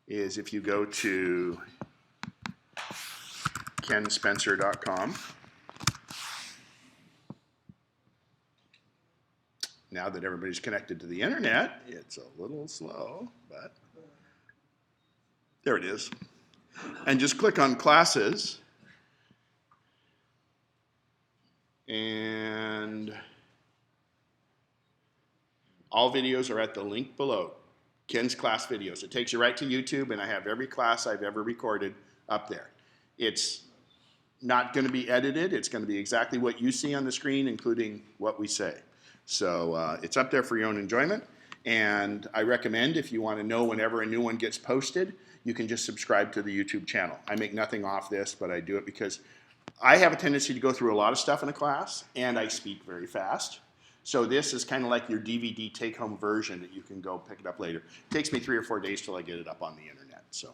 is if you go to kenspencer.com. Now that everybody's connected to the internet, it's a little slow, but there it is. And just click on classes. And all videos are at the link below, Ken's class videos. It takes you right to YouTube, and I have every class I've ever recorded up there. It's not going to be edited. It's going to be exactly what you see on the screen, including what we say. So it's up there for your own enjoyment. And I recommend, if you want to know whenever a new one gets posted, you can just subscribe to the YouTube channel. I make nothing off this, but I do it because I have a tendency to go through a lot of stuff in a class, and I speak very fast. So this is kind of like your DVD take-home version that you can go pick it up later. It takes me 3 or 4 days till I get it up on the internet. So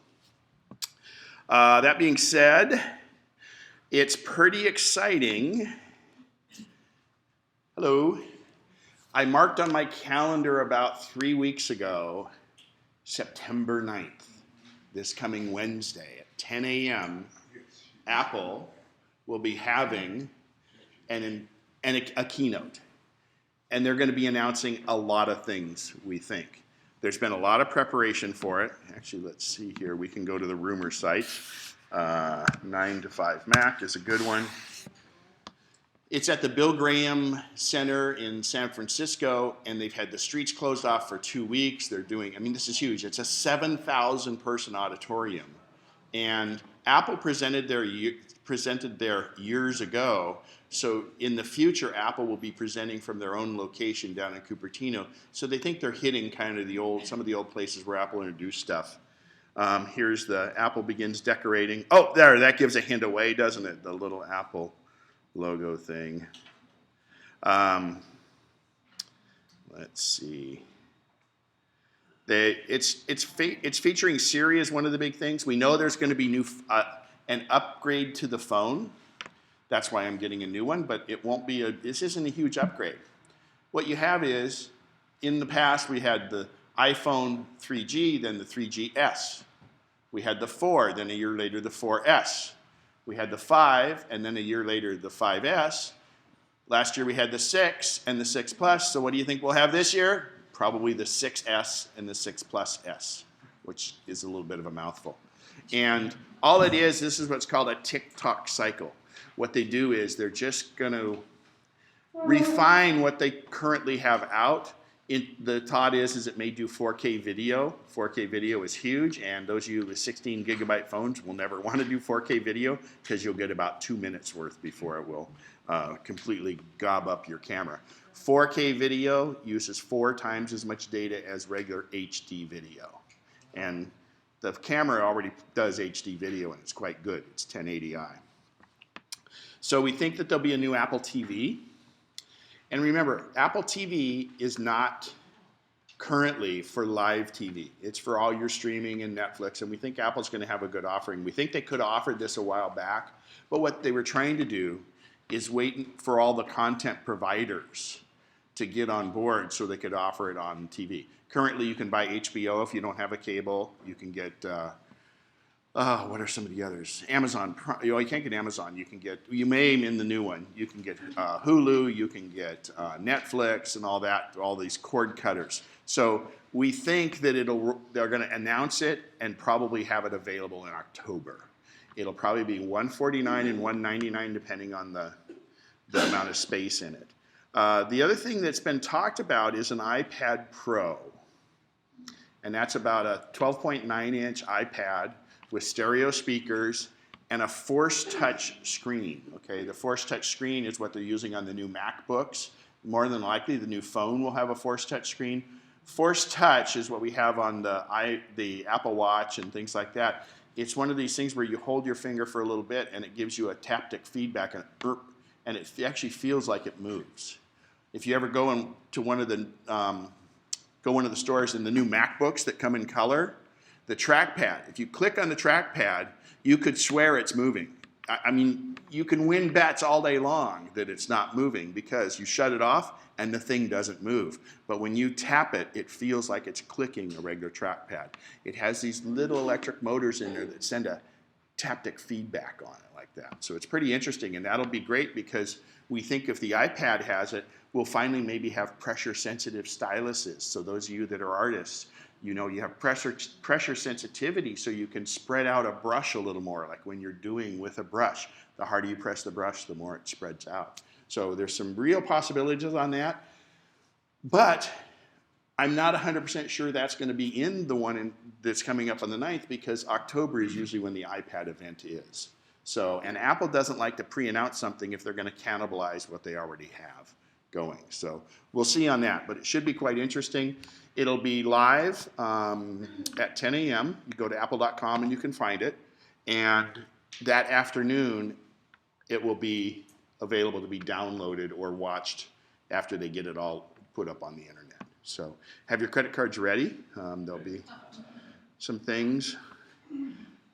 that being said, it's pretty exciting. Hello. I marked on my calendar about 3 weeks ago, September 9th, this coming Wednesday at 10 a.m., Apple will be having a keynote. And they're going to be announcing a lot of things, we think. There's been a lot of preparation for it. Actually, let's see here. We can go to the rumor site. 9 to 5 Mac is a good one. It's at the Bill Graham Center in San Francisco, and they've had the streets closed off for 2 weeks. They're doing, I mean, this is huge. It's a 7,000 person auditorium. And Apple presented there years ago. So in the future, Apple will be presenting from their own location down in Cupertino. So they think they're hitting kind of some of the old places where Apple introduced stuff. Here's the Apple begins decorating. Oh, there, that gives a hint away, doesn't it? The little Apple logo thing. Let's see. It's featuring Siri as one of the big things. We know there's going to be an upgrade to the phone. That's why I'm getting a new one, but it won't be this isn't a huge upgrade. What you have is, in the past, we had the iPhone 3G, then the 3GS. We had the 4, then a year later the 4S. We had the 5, and then a year later the 5S. Last year we had the 6 and the 6 Plus. So what do you think we'll have this year? Probably the 6S and the 6 Plus S, which is a little bit of a mouthful. And all it is, this is what's called a tick-tock cycle. What they do is they're just going to refine what they currently have out. The thought is it may do 4K video. 4K video is huge, and those of you with 16 gigabyte phones will never want to do 4K video because you'll get about 2 minutes worth before it will completely gob up your camera. 4K video uses 4 times as much data as regular HD video. And the camera already does HD video, and it's quite good. It's 1080i. So we think that there'll be a new Apple TV. And remember, Apple TV is not currently for live TV. It's for all your streaming and Netflix, and we think Apple's going to have a good offering. We think they could have offered this a while back, but what they were trying to do is wait for all the content providers to get on board so they could offer it on TV. Currently, you can buy HBO if you don't have a cable. You can get, what are some of the others? Amazon, you can't get Amazon. You may in the new one, you can get Hulu, you can get Netflix and all that, all these cord cutters. So we think that they're going to announce it and probably have it available in October. It'll probably be $149 and $199 depending on the amount of space in it. The other thing that's been talked about is an iPad Pro. And that's about a 12.9-inch iPad with stereo speakers and a Force Touch screen. Okay, the Force Touch screen is what they're using on the new MacBooks. More than likely, the new phone will have a Force Touch screen. Force Touch is what we have on the Apple Watch and things like that. It's one of these things where you hold your finger for a little bit and it gives you a taptic feedback and it actually feels like it moves. If you ever go into one of the stores in the new MacBooks that come in color, the trackpad, if you click on the trackpad, you could swear it's moving. I mean, you can win bets all day long that it's not moving because you shut it off and the thing doesn't move. But when you tap it, it feels like it's clicking a regular trackpad. It has these little electric motors in there that send a taptic feedback on it like that. So it's pretty interesting, and that'll be great because we think if the iPad has it, we'll finally maybe have pressure-sensitive styluses. So those of you that are artists, you know, you have pressure sensitivity, so you can spread out a brush a little more, like when you're doing with a brush. The harder you press the brush, the more it spreads out. So there's some real possibilities on that. But I'm not 100% sure that's going to be in the one that's coming up on the 9th, because October is usually when the iPad event is. So, and Apple doesn't like to pre-announce something if they're going to cannibalize what they already have going. So we'll see on that, but it should be quite interesting. It'll be live at 10 a.m. You go to apple.com and you can find it. And that afternoon, it will be available to be downloaded or watched after they get it all put up on the internet. So have your credit cards ready. There'll be some things.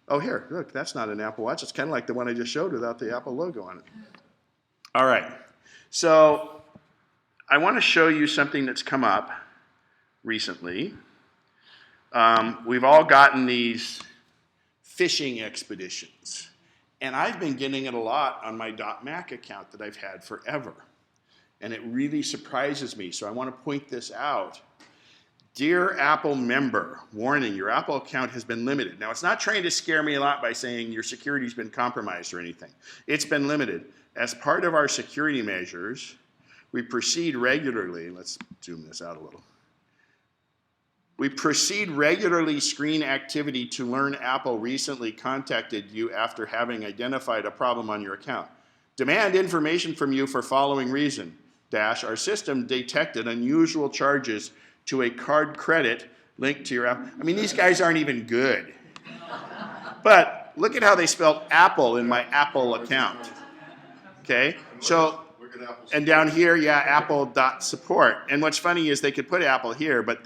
Oh, here, look, that's not an Apple Watch. It's kind of like the one I just showed without the Apple logo on it. All right, so I want to show you something that's come up recently. We've all gotten these fishing expeditions, and I've been getting it a lot on my .Mac account that I've had forever, and it really surprises me, so I want to point this out. Dear Apple member, warning, your Apple account has been limited. Now, it's not trying to scare me a lot by saying your security's been compromised or anything. It's been limited. As part of our security measures, we proceed regularly. Let's zoom this out a little. We proceed regularly screen activity to learn Apple recently contacted you after having identified a problem on your account. Demand information from you for following reason. Dash, our system detected unusual charges to a card credit linked to your Apple. I mean, these guys aren't even good. But look at how they spelled Apple in my Apple account. Okay, so, and down here, yeah, apple.support. And what's funny is they could put Apple here, but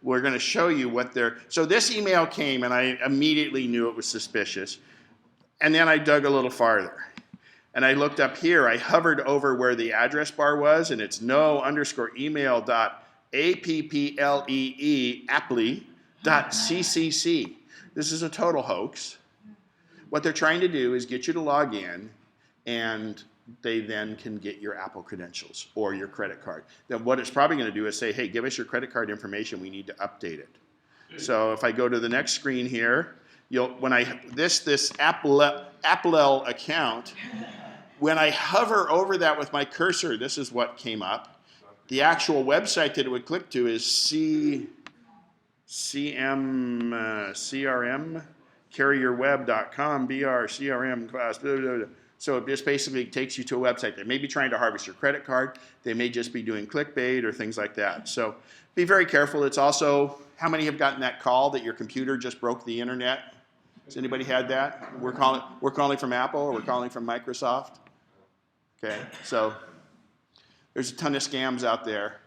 we're going to show you what they're, so this email came and I immediately knew it was suspicious. And then I dug a little farther. And I looked up here, I hovered over where the address bar was, and it's no_email.applee.ccc. This is a total hoax. What they're trying to do is get you to log in, and they then can get your Apple credentials or your credit card. Then what it's probably going to do is say, hey, give us your credit card information. We need to update it. So if I go to the next screen here, this Apple account, when I hover over that with my cursor, this is what came up. The actual website that it would click to is crmcarrierweb.com, BR-CRM class, blah, blah, blah. So it just basically takes you to a website. They may be trying to harvest your credit card. They may just be doing clickbait or things like that. So be very careful. It's also, how many have gotten that call that your computer just broke the internet? Has anybody had that? We're calling from Apple, or we're calling from Microsoft. Okay, so there's a ton of scams out there.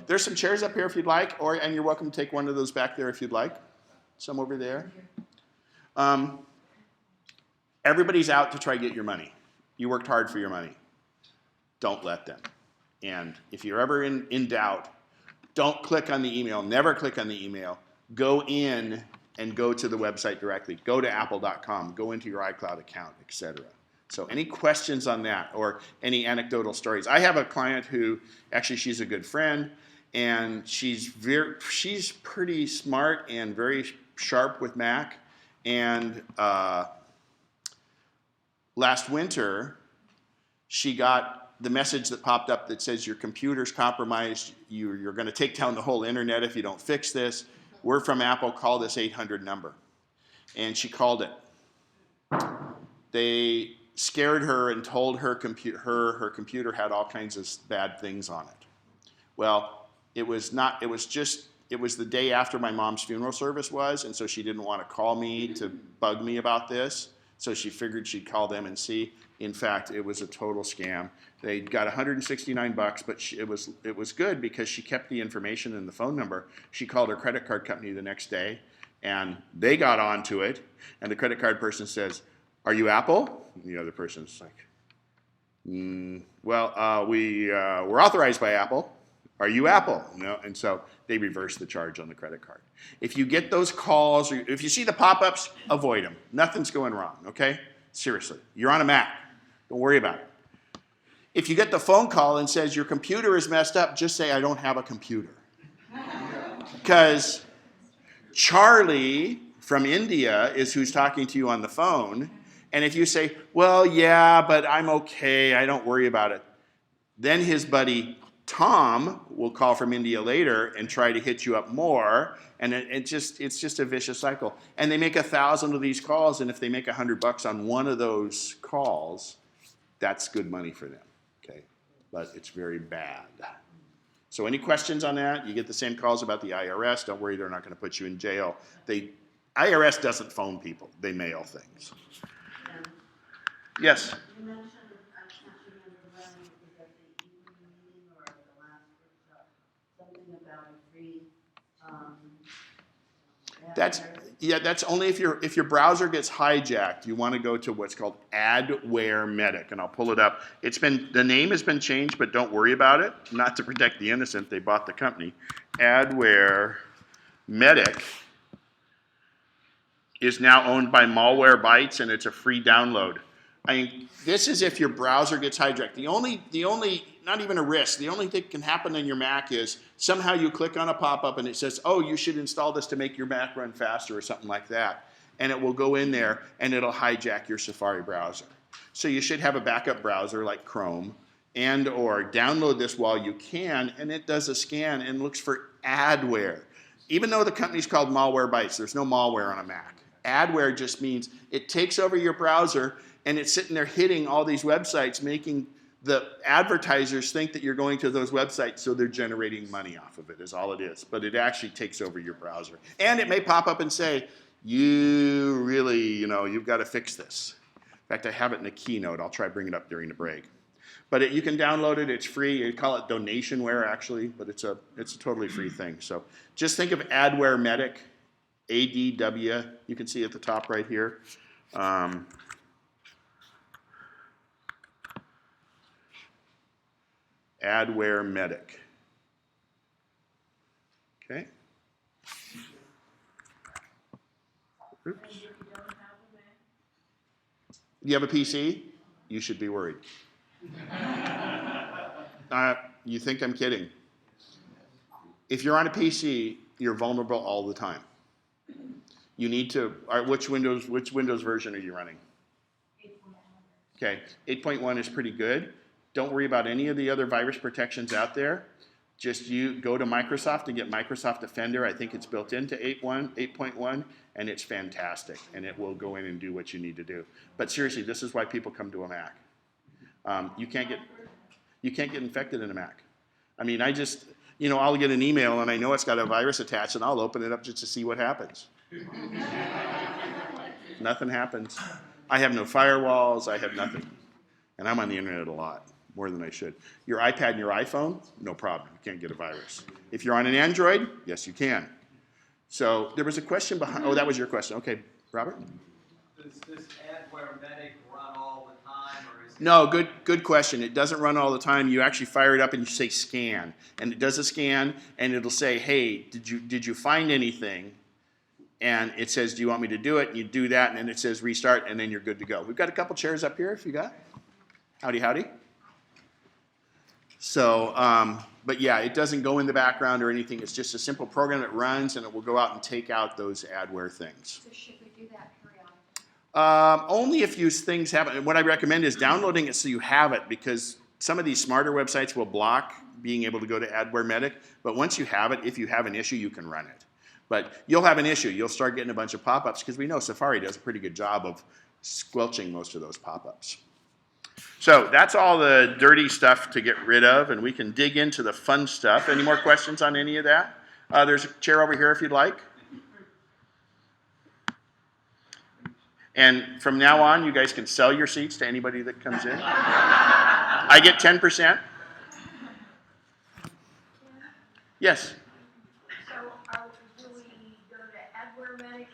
There's some chairs up here if you'd like, and you're welcome to take one of those back there if you'd like. Some over there. Everybody's out to try to get your money. You worked hard for your money. Don't let them. And if you're ever in doubt, don't click on the email. Never click on the email. Go in and go to the website directly. Go to apple.com. Go into your iCloud account, etc. So any questions on that or any anecdotal stories? I have a client who, actually she's a good friend, and she's pretty smart and very sharp with Mac. And last winter, she got the message that popped up that says your computer's compromised. You're going to take down the whole internet if you don't fix this. We're from Apple. Call this 800 number. And she called it. They scared her and told her computer had all kinds of bad things on it. Well, it was the day after my mom's funeral service was, and so she didn't want to call me to bug me about this. So she figured she'd call them and see. In fact, it was a total scam. They got $169, but it was good because she kept the information and the phone number. She called her credit card company the next day, and they got onto it. And the credit card person says, Are you Apple? And the other person's like, well, we're authorized by Apple. Are you Apple? No. And so they reverse the charge on the credit card. If you get those calls, or if you see the pop-ups, avoid them. Nothing's going wrong, okay? Seriously. You're on a Mac. Don't worry about it. If you get the phone call and says your computer is messed up, just say, I don't have a computer. Because Charlie from India is who's talking to you on the phone. And if you say, well, yeah, but I'm okay, I don't worry about it, then his buddy Tom will call from India later and try to hit you up more, and it's just a vicious cycle. And they make 1,000 of these calls, and if they make $100 on one of those calls, that's good money for them, okay? But it's very bad. So any questions on that? You get the same calls about the IRS. Don't worry, they're not going to put you in jail. IRS doesn't phone people. They mail things. Yes? You mentioned, I can't remember when, is that the evening meeting or the last workshop, something about a free, That's only if your browser gets hijacked. You want to go to what's called Adware Medic, and I'll pull it up. The name has been changed, but don't worry about it. Not to protect the innocent, they bought the company. Adware Medic is now owned by Malwarebytes, and it's a free download. This is if your browser gets hijacked. The only, not even a risk, the only thing that can happen on your Mac is somehow you click on a pop-up and it says, oh, you should install this to make your Mac run faster or something like that. And it will go in there and it'll hijack your Safari browser. So you should have a backup browser like Chrome and or download this while you can, and it does a scan and looks for adware. Even though the company's called Malwarebytes, there's no malware on a Mac. Adware just means it takes over your browser and it's sitting there hitting all these websites, making the advertisers think that you're going to those websites, so they're generating money off of it, is all it is. But it actually takes over your browser. And it may pop up and say, you really, you've got to fix this. In fact, I have it in a keynote. I'll try to bring it up during the break. But you can download it. It's free. You call it donationware, actually, but it's a totally free thing. So just think of Adware Medic, ADW. You can see at the top right here. Adware Medic. Okay. Oops. You have a PC? You should be worried. You think I'm kidding? If you're on a PC, you're vulnerable all the time. You need to. Which Windows version are you running? 8.1. Okay, 8.1 is pretty good. Don't worry about any of the other virus protections out there. Just you go to Microsoft and get Microsoft Defender. I think it's built into 8.1, and it's fantastic. And it will go in and do what you need to do. But seriously, this is why people come to a Mac. You can't get infected in a Mac. I mean, I'll get an email and I know it's got a virus attached, and I'll open it up just to see what happens. Nothing happens. I have no firewalls. I have nothing. And I'm on the internet a lot, more than I should. Your iPad and your iPhone, no problem. You can't get a virus. If you're on an Android, yes, you can. So there was a question behind. Oh, that was your question. Okay, Robert? Does this Adware Medic run all the time, or is it? No, good question. It doesn't run all the time. You actually fire it up and you say scan, and it does a scan, and it'll say, hey, did you find anything? And it says, do you want me to do it? And you do that, and then it says restart, and then you're good to go. We've got a couple chairs up here if you got. Howdy, howdy. So, but yeah, it doesn't go in the background or anything. It's just a simple program that runs, and it will go out and take out those adware things. So should we do that periodically? Only if things happen. What I recommend is downloading it so you have it, because some of these smarter websites will block being able to go to Adware Medic. But once you have it, if you have an issue, you can run it. But you'll have an issue. You'll start getting a bunch of pop-ups, because we know Safari does a pretty good job of squelching most of those pop-ups. So that's all the dirty stuff to get rid of, and we can dig into the fun stuff. Any more questions on any of that? There's a chair over here if you'd like. And from now on, you guys can sell your seats to anybody that comes in. I get 10%. Yes? So will we go to Adware Medic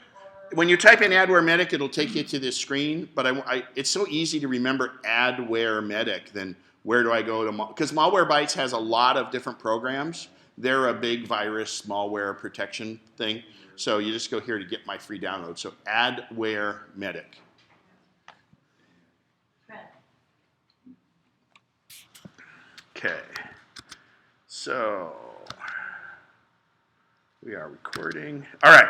or? when you type in Adware Medic, it'll take you to this screen, but it's so easy to remember Adware Medic than where do I go to, because Malwarebytes has a lot of different programs. They're a big virus malware protection thing. So you just go here to get my free download. So Adware Medic. Okay. So we are recording. All right.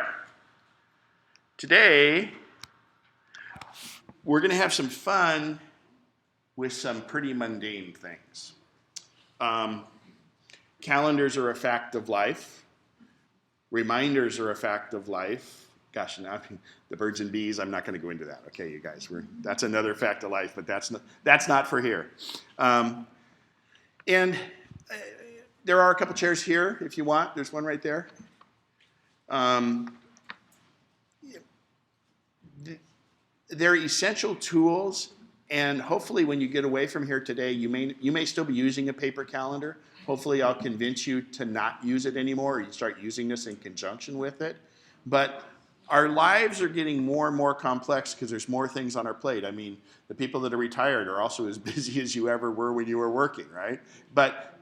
Today, we're going to have some fun with some pretty mundane things. Calendars are a fact of life. Reminders are a fact of life. Gosh, now the birds and bees, I'm not going to go into that. Okay, you guys, that's another fact of life, but that's not for here. And there are a couple chairs here if you want. There's one right there. They're essential tools, and hopefully when you get away from here today, you may still be using a paper calendar. Hopefully I'll convince you to not use it anymore, or you start using this in conjunction with it. But our lives are getting more and more complex because there's more things on our plate. I mean, the people that are retired are also as busy as you ever were when you were working, right? But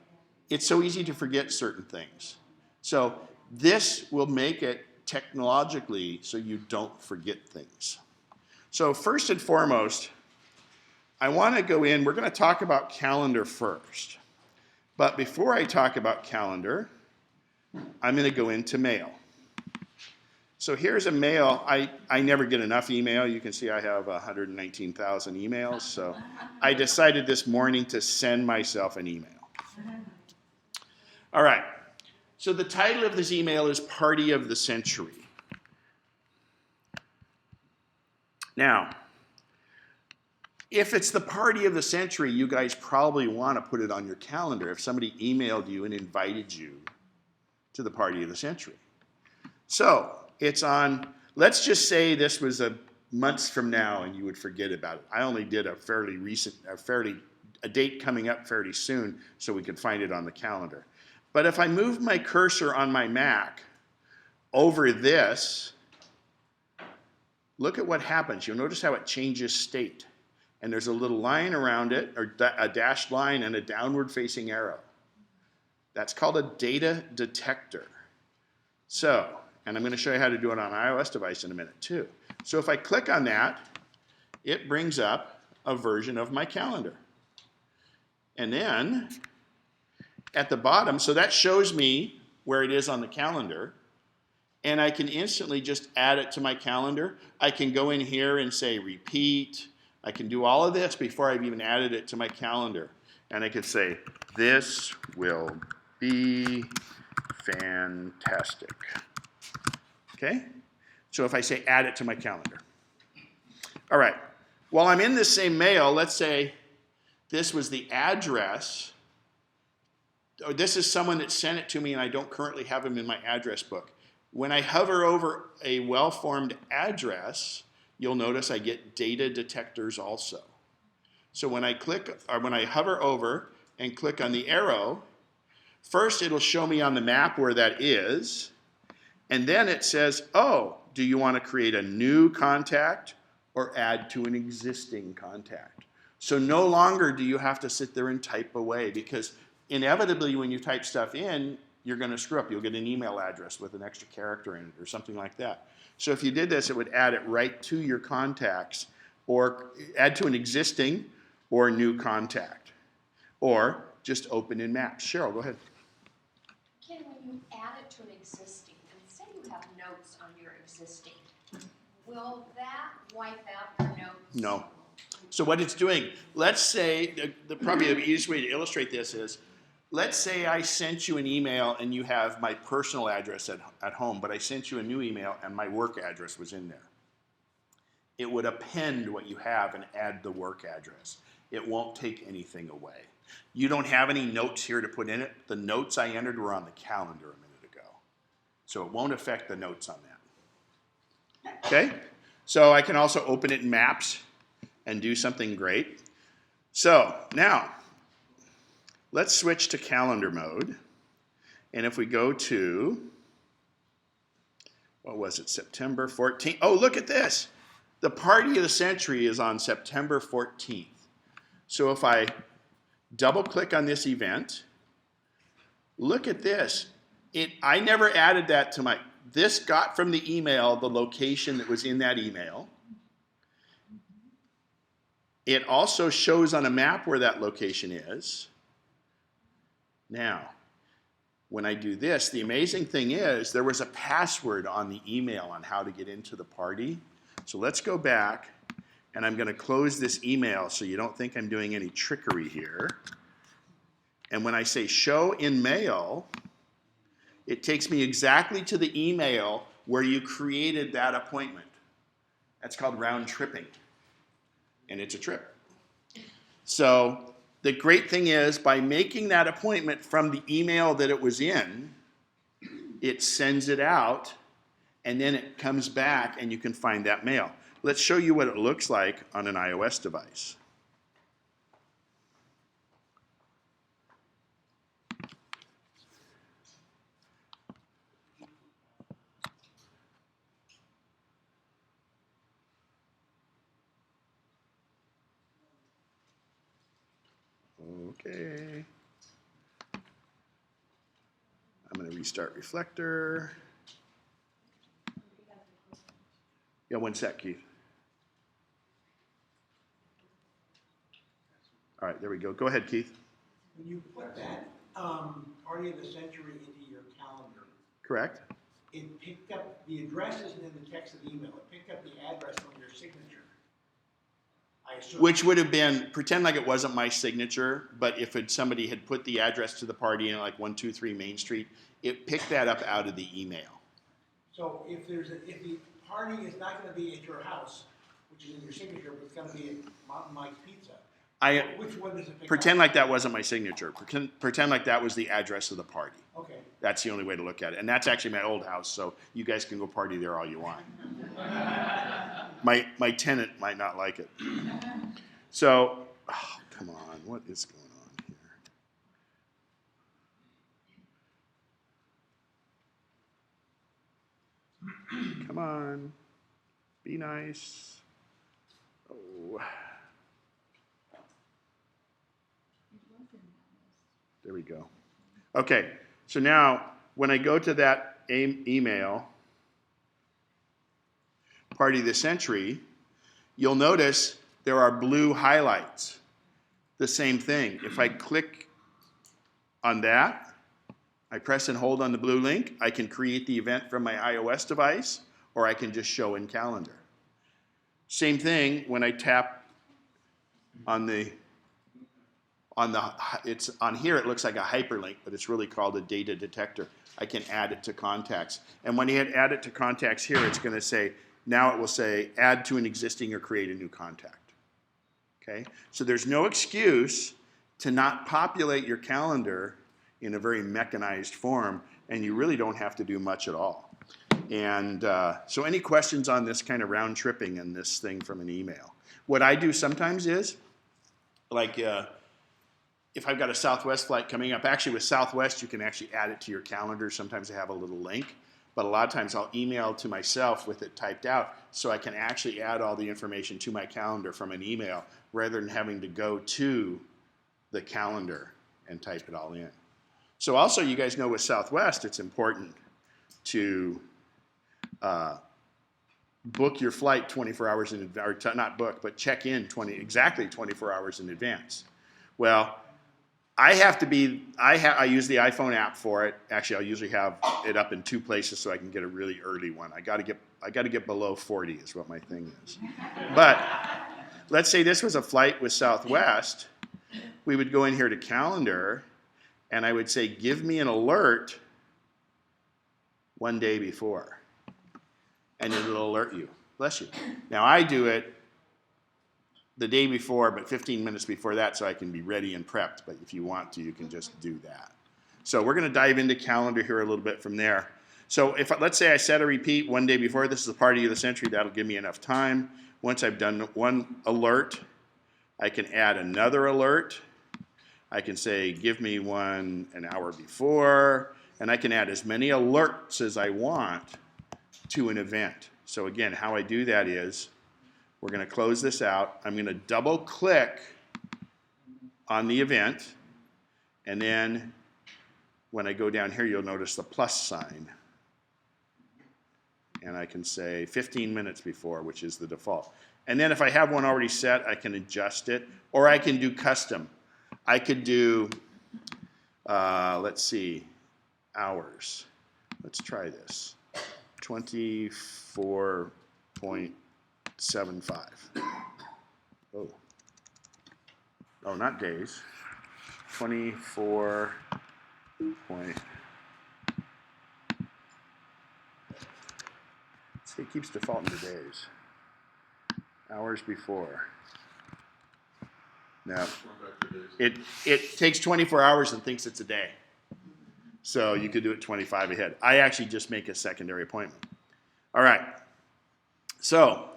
it's so easy to forget certain things. So this will make it technologically so you don't forget things. So first and foremost, I want to go in, we're going to talk about calendar first. But before I talk about calendar, I'm going to go into mail. So here's a mail. I never get enough email. You can see I have 119,000 emails. So I decided this morning to send myself an email. All right. So the title of this email is Party of the Century. Now, if it's the party of the century, you guys probably want to put it on your calendar if somebody emailed you and invited you to the party of the century. So it's on, let's just say this was months from now and you would forget about it. I only did a date coming up fairly soon so we could find it on the calendar. But if I move my cursor on my Mac over this, look at what happens. You'll notice how it changes state. And there's a little line around it, or a dashed line and a downward facing arrow. That's called a data detector. So, and I'm going to show you how to do it on an iOS device in a minute too. So if I click on that, it brings up a version of my calendar. And then at the bottom, so that shows me where it is on the calendar. And I can instantly just add it to my calendar. I can go in here and say repeat. I can do all of this before I've even added it to my calendar. And I could say, this will be fantastic. Okay? So if I say add it to my calendar. All right. While I'm in this same mail, let's say this was the address. Or this is someone that sent it to me and I don't currently have them in my address book. When I hover over a well-formed address, you'll notice I get data detectors also. So when I hover over and click on the arrow, first it'll show me on the map where that is, and then it says, oh, do you want to create a new contact or add to an existing contact? So no longer do you have to sit there and type away, because inevitably when you type stuff in, you're going to screw up. You'll get an email address with an extra character in it or something like that. So if you did this, it would add it right to your contacts, or add to an existing or new contact, or just open in Maps. Cheryl, go ahead. Ken, when you add it to an existing, and say you have notes on your existing, will that wipe out your notes? No. So what it's doing, let's say, probably the easiest way to illustrate this is, let's say I sent you an email and you have my personal address at home, but I sent you a new email and my work address was in there. It would append what you have and add the work address. It won't take anything away. You don't have any notes here to put in it. The notes I entered were on the calendar a minute ago. So it won't affect the notes on that. Okay? So I can also open it in Maps and do something great. So now, let's switch to calendar mode. And if we go to what was it, September 14th? Oh, look at this. The party of the century is on September 14th. So if I double click on this event, look at this. I never added that to this got from the email the location that was in that email. It also shows on a map where that location is. Now, when I do this, the amazing thing is there was a password on the email on how to get into the party. So let's go back, and I'm going to close this email so you don't think I'm doing any trickery here. And when I say show in mail, it takes me exactly to the email where you created that appointment. That's called round tripping, and it's a trip. So the great thing is, by making that appointment from the email that it was in, it sends it out, and then it comes back, and you can find that mail. Let's show you what it looks like on an iOS device. Okay. I'm going to restart Reflector. Yeah, one sec, Keith. All right, there we go. Go ahead, Keith. When you put that party of the century into your calendar, Correct? it picked up, the address isn't in the text of the email, it picked up the address from your signature. I assume. Which would have been, pretend like it wasn't my signature, but if somebody had put the address to the party in like 123 Main Street, it picked that up out of the email. So if the party is not going to be at your house, which is in your signature, but it's going to be at Mountain Mike's Pizza, which one does it pick Pretend up? like that wasn't my signature. Pretend like that was the address of the party. Okay. That's the only way to look at it. And that's actually my old house, so you guys can go party there all you want. My tenant might not like it. So, oh, come on, what is going on here? Come on, be nice. Oh. There we go. Okay, so now when I go to that email, Party of the Century, you'll notice there are blue highlights. The same thing. If I click on that, I press and hold on the blue link, I can create the event from my iOS device, or I can just show in calendar. Same thing when I tap on it's on here, it looks like a hyperlink, but it's really called a data detector. I can add it to contacts. And when you hit add it to contacts here, it's going to say, now it will say add to an existing or create a new contact. Okay? So there's no excuse to not populate your calendar in a very mechanized form, and you really don't have to do much at all. And so any questions on this kind of round tripping and this thing from an email? What I do sometimes is, like, if I've got a Southwest flight coming up, actually with Southwest, you can actually add it to your calendar. Sometimes they have a little link, but a lot of times I'll email to myself with it typed out so I can actually add all the information to my calendar from an email rather than having to go to the calendar and type it all in. So also, you guys know with Southwest, it's important to book your flight 24 hours in advance, or not book, but check in exactly 24 hours in advance. Well, I use the iPhone app for it. Actually, I'll usually have it up in 2 places so I can get a really early one. I got to get below 40 is what my thing is. But let's say this was a flight with Southwest. We would go in here to calendar, and I would say, give me an alert 1 day before, and it'll alert you. Bless you. Now I do it the day before, but 15 minutes before that, so I can be ready and prepped. But if you want to, you can just do that. So we're going to dive into calendar here a little bit from there. So let's say I set a repeat 1 day before, this is the party of the century, that'll give me enough time. Once I've done one alert, I can add another alert. I can say, give me one an hour before, and I can add as many alerts as I want to an event. So again, how I do that is, we're going to close this out. I'm going to double click on the event, and then when I go down here, you'll notice the plus sign. And I can say 15 minutes before, which is the default. And then if I have one already set, I can adjust it, or I can do custom. I could do, let's see, hours. Let's try this. 24.75. Oh. Oh, not days. 24 point. See, it keeps defaulting to days. Hours before. No. It takes 24 hours and thinks it's a day. So you could do it 25 ahead. I actually just make a secondary appointment. All right. So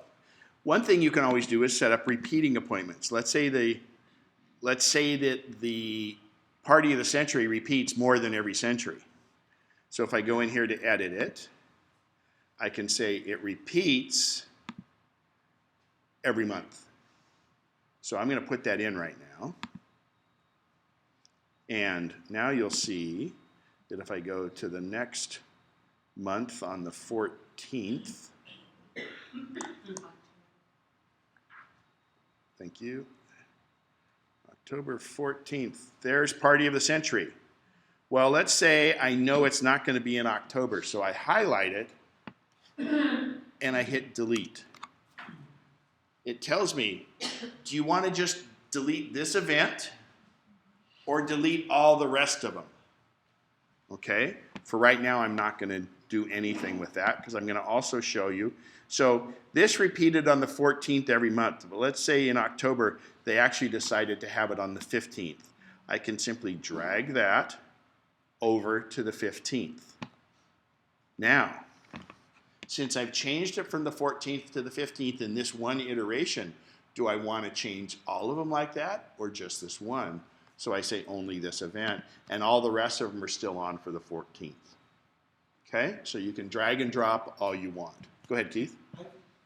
one thing you can always do is set up repeating appointments. Let's say that the party of the century repeats more than every century. So if I go in here to edit it, I can say it repeats every month. So I'm going to put that in right now. And now you'll see that if I go to the next month on the 14th, thank you, October 14th, there's Party of the Century. Well, let's say I know it's not going to be in October, so I highlight it and I hit delete. It tells me, do you want to just delete this event or delete all the rest of them? Okay, for right now, I'm not going to do anything with that because I'm going to also show you. So this repeated on the 14th every month. But let's say in October, they actually decided to have it on the 15th. I can simply drag that over to the 15th. Now, since I've changed it from the 14th to the 15th in this one iteration, do I want to change all of them like that or just this one? So I say only this event, and all the rest of them are still on for the 14th. Okay, so you can drag and drop all you want. Go ahead, Keith.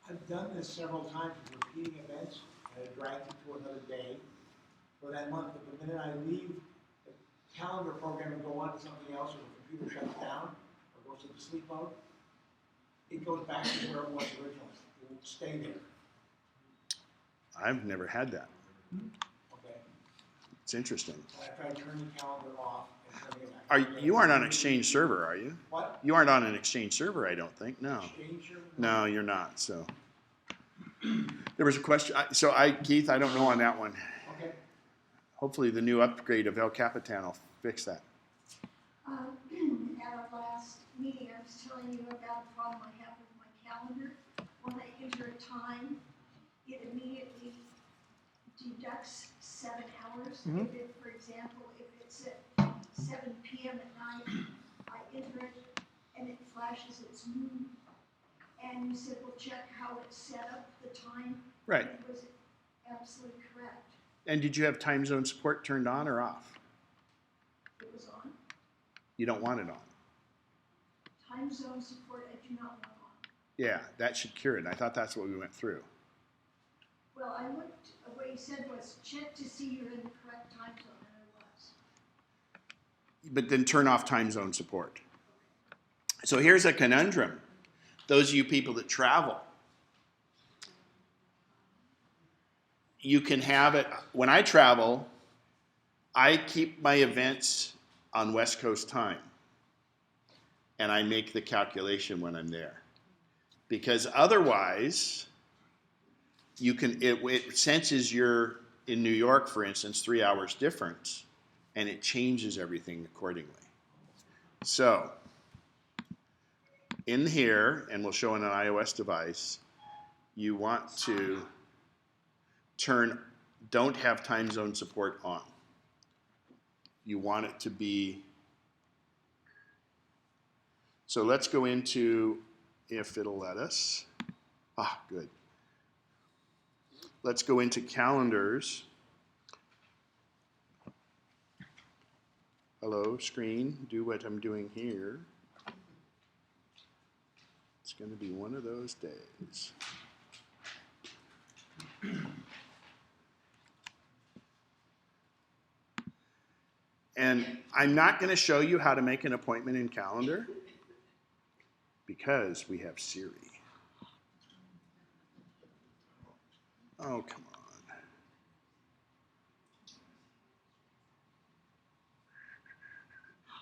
I've done this several times with repeating events, and I drag it to another day for that month. But the minute I leave the calendar program and go on to something else, or the computer shuts down or goes into sleep mode, it goes back to where it was originally. It will stay there. I've never had that. Okay. It's interesting. I tried turning the calendar off and turning it back. You aren't on Exchange server, are you? What? You aren't on an Exchange server, I don't think. No. Exchange server? No, you're not. So there was a question. Keith, I don't know on that one. Okay. Hopefully, the new upgrade of El Capitan will fix that. At our last meeting, I was telling you about a problem I have with my calendar. When I enter a time, it immediately deducts 7 hours. Mhm. If it, for example, if it's at 7 p.m. at night, I enter it and it flashes its noon. And you said, well, check how it's set up, the time. Right. And it was absolutely correct. And did you have time zone support turned on or off? It was on. You don't want it on. Time zone support, I do not want on. Yeah, that should cure it. I thought that's what we went through. Well, I looked, what he said was check to see you're in the correct time zone, and I was. But then turn off time zone support. So here's a conundrum. Those of you people that travel, you can have it. When I travel, I keep my events on West Coast time. And I make the calculation when I'm there. Because otherwise, it senses you're in New York, for instance, 3 hours difference, and it changes everything accordingly. So, in here, and we'll show on an iOS device, you want to don't have time zone support on. You want it to be, so let's go into, if it'll let us, good. Let's go into calendars. Hello, screen, do what I'm doing here. Let's going to be one of those days. And I'm not going to show you how to make an appointment in Calendar because we have Siri. Oh, come on.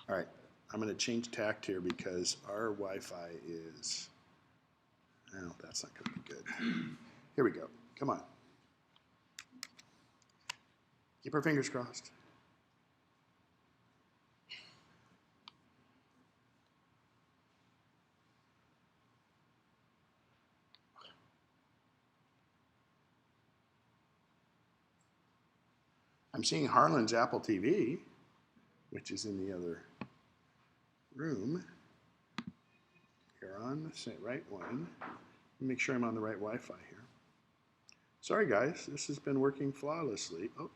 All right, I'm going to change tact here because our Wi-Fi is, oh, that's not going to be good. Here we go. Come on. Keep our fingers crossed. I'm seeing Harlan's Apple TV, which is in the other room. You're on the right one. Make sure I'm on the right Wi-Fi here. Sorry, guys. This has been working flawlessly. Oh.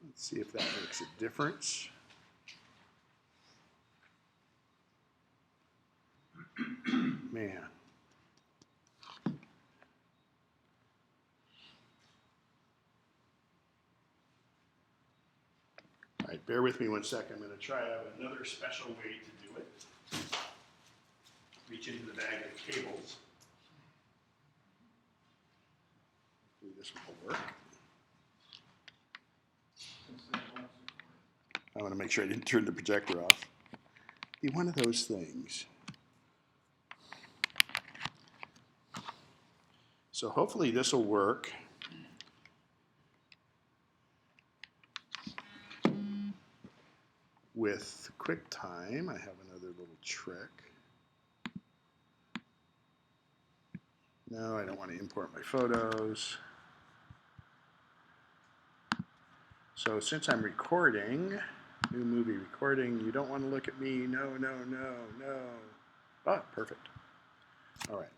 Let's see if that makes a difference. Man. All right, bear with me 1 second. I'm going to try out another special way to do it. Reach into the bag of cables. Hopefully this will work. I want to make sure I didn't turn the projector off. Be one of those things. So hopefully this will work. With QuickTime, I have another little trick. No, I don't want to import my photos. So since I'm recording, new movie recording, you don't want to look at me. No, no, no, no. Ah, perfect. All right.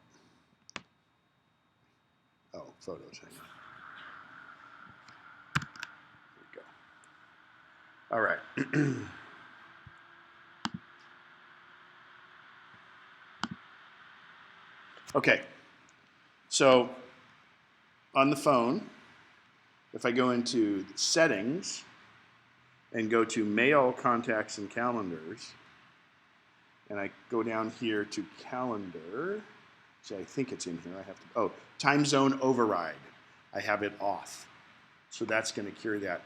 Oh, photos, hang on. There we go. All right. Okay. So on the phone, if I go into settings and go to mail, contacts, and calendars, and I go down here to calendar, see, I think it's in here. I have to, oh, time zone override. I have it off. So that's going to cure that.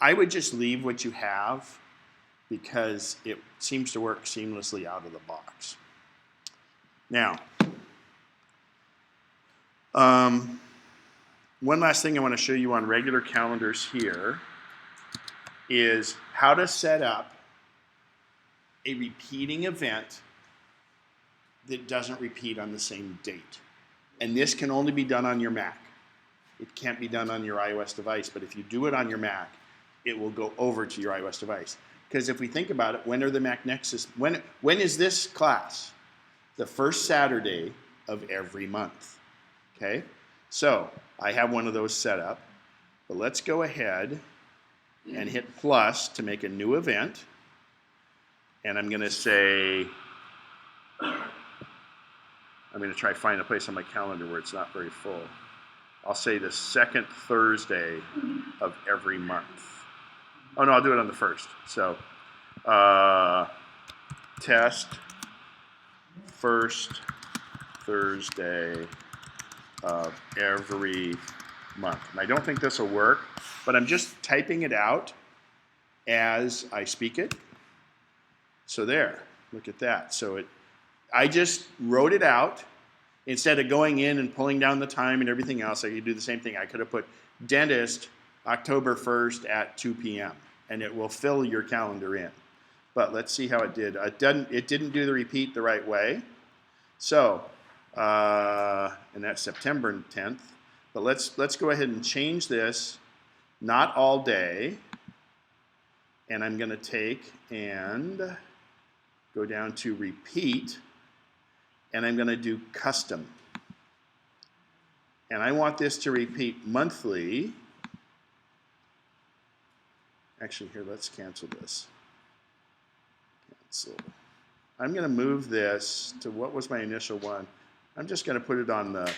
I would just leave what you have because it seems to work seamlessly out of the box. Now, one last thing I want to show you on regular calendars here is how to set up a repeating event that doesn't repeat on the same date. And this can only be done on your Mac. It can't be done on your iOS device, but if you do it on your Mac, it will go over to your iOS device. Because if we think about it, when are the MacNexus, when is this class? The first Saturday of every month, okay? So I have one of those set up, but let's go ahead and hit plus to make a new event. And I'm gonna say, I'm gonna try to find a place on my calendar where it's not very full. I'll say the second Thursday of every month. Oh no, I'll do it on the first. So, test first Thursday of every month. And I don't think this will work, but I'm just typing it out as I speak it. So there, look at that. So I just wrote it out. Instead of going in and pulling down the time and everything else, I could do the same thing. I could have put dentist October 1st at 2 p.m. and it will fill your calendar in. But let's see how it did. It didn't do the repeat the right way. So, and that's September 10th. But let's go ahead and change this, not all day. And I'm going to take and go down to repeat. and I'm going to do custom. And I want this to repeat monthly. Actually, here, let's cancel this. Cancel. I'm going to move this to what was my initial one. I'm just going to put it on the,